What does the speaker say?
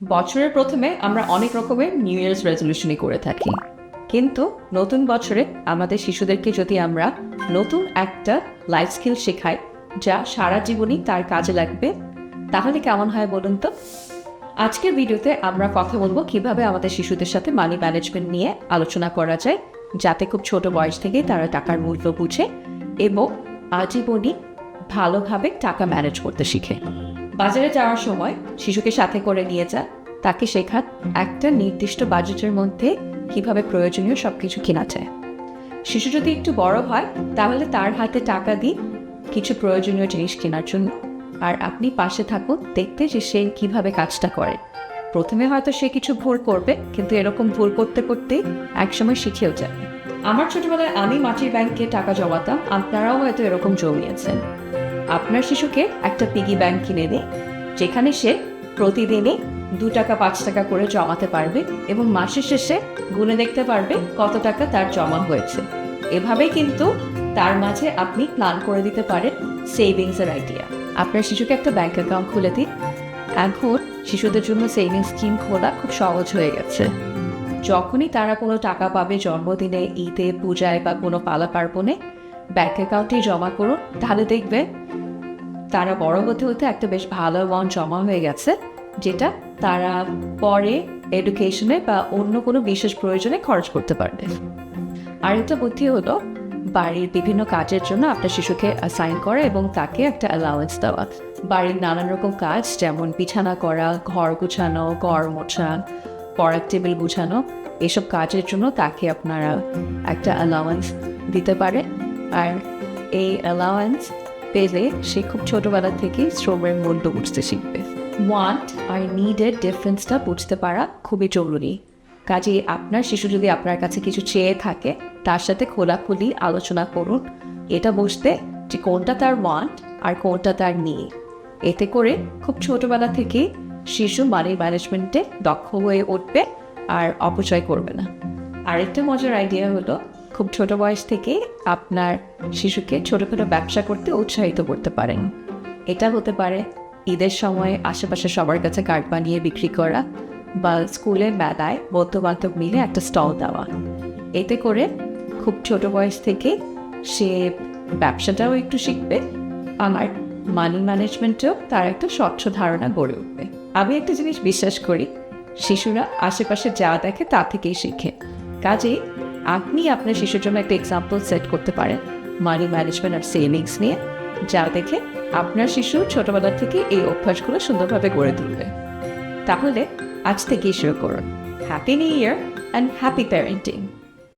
বছরের প্রথমে আমরা অনেক রকমের নিউ ইয়ার্স রেজলিউশনই করে থাকি, কিন্তু নতুন বছরে আমাদের শিশুদেরকে যদি আমরা নতুন একটা লাইফ স্কিল শেখাই যা সারা জীবনই তার কাজে লাগবে, তাহলে কেমন হয় বলুন তো? আজকের ভিডিওতে আমরা কথা বলবো কিভাবে আমাদের শিশুদের সাথে মানি ম্যানেজমেন্ট নিয়ে আলোচনা করা যায়, যাতে খুব ছোট বয়স থেকেই তারা টাকার মূল্য বুঝে এবং আজীবনই ভালোভাবে টাকা ম্যানেজ করতে শিখে। বাজারে যাওয়ার সময় শিশুকে সাথে করে নিয়ে যান, তাকে শেখান একটা নির্দিষ্ট বাজেটের মধ্যে কিভাবে প্রয়োজনীয় সব কিছু কেনা যায়। শিশু যদি একটু বড় হয় তাহলে তার হাতে টাকা দিই কিছু প্রয়োজনীয় জিনিস কেনার জন্য, আর আপনি পাশে থাকুন দেখতে যে সে কীভাবে কাজটা করে। প্রথমে হয়তো সে কিছু ভুল করবে, কিন্তু এরকম ভুল করতে করতেই একসময় শিখেও যাবে। আমার ছোটবেলায় আমি মাটির ব্যাংকে টাকা জমাতাম, আপনারাও হয়তো এরকম জমিয়েছেন। আপনার শিশুকে একটা পিগি ব্যাংক কিনে দিন, যেখানে সে প্রতিদিনই 2 টাকা 5 টাকা করে জমাতে পারবে এবং মাসের শেষে গুনে দেখতে পারবে কত টাকা তার জমা হয়েছে। এভাবেই কিন্তু তার মাঝে আপনি প্ল্যান করে দিতে পারেন সেভিংসের আইডিয়া। আপনার শিশুকে একটা ব্যাংক অ্যাকাউন্ট খুলে দিন। এখন শিশুদের জন্য সেভিংস স্কিম খোলা খুব সহজ হয়ে গেছে। যখনই তারা কোনো টাকা পাবে, জন্মদিনে, ঈদে, পূজায় বা কোনো পালা পার্বণে, ব্যাংক অ্যাকাউন্টে জমা করুন। তাহলে দেখবে তারা বড় হতে হতে একটা বেশ ভালো অ্যামাউন্ট জমা হয়ে গেছে, যেটা তারা পরে এডুকেশনে বা অন্য কোনো বিশেষ প্রয়োজনে খরচ করতে পারবে। আর একটা বুদ্ধি হলো বাড়ির বিভিন্ন কাজের জন্য আপনার শিশুকে অ্যাসাইন করা এবং তাকে একটা অ্যালাউয়েন্স দেওয়া। বাড়ির নানান রকম কাজ, যেমন বিছানা করা, ঘর গুছানো, ঘর মোছা, পড়ার টেবিল গুছানো, এসব কাজের জন্য তাকে আপনারা একটা অ্যালাউয়েন্স দিতে পারে। আর এই অ্যালাউয়েন্স পেলে সে খুব ছোটোবেলা থেকেই শ্রমের মূল্য বুঝতে শিখবে। ওয়ান্ট আর নিডের ডিফারেন্সটা বুঝতে পারা খুবই জরুরি। কাজেই আপনার শিশু যদি আপনার কাছে কিছু চেয়ে থাকে, তার সাথে খোলাখুলি আলোচনা করুন, এটা বুঝতে যে কোনটা তার ওয়ান্ট আর কোনটা তার নিড। এতে করে খুব ছোটোবেলা থেকেই শিশু মানি ম্যানেজমেন্টে দক্ষ হয়ে উঠবে আর অপচয় করবে না। আরেকটা মজার আইডিয়া হলো, খুব ছোট বয়স থেকে আপনার শিশুকে ছোটোখাটো ব্যবসা করতে উৎসাহিত করতে পারেন। এটা হতে পারে ঈদের সময় আশেপাশে সবার কাছে কার্ড বানিয়ে বিক্রি করা, বা স্কুলের মেলায় বন্ধু-বান্ধব মিলে একটা স্টল দেওয়া। এতে করে খুব ছোট বয়স থেকে সে ব্যবসাটাও একটু শিখবে, আমার মানি ম্যানেজমেন্টেও তার একটা স্বচ্ছ ধারণা গড়ে উঠবে। আমি একটা জিনিস বিশ্বাস করি, শিশুরা আশেপাশে যা দেখে তা থেকেই শেখে। কাজেই আপনি আপনার শিশুর জন্য একটা এক্সাম্পল সেট করতে পারেন মানি ম্যানেজমেন্ট আর সেভিংস নিয়ে, যা দেখে আপনার শিশু ছোটবেলা থেকে এই অভ্যাসগুলো সুন্দরভাবে গড়ে তুলবে। তাহলে আজ থেকেই শুরু করুন। Happy new year and happy parenting.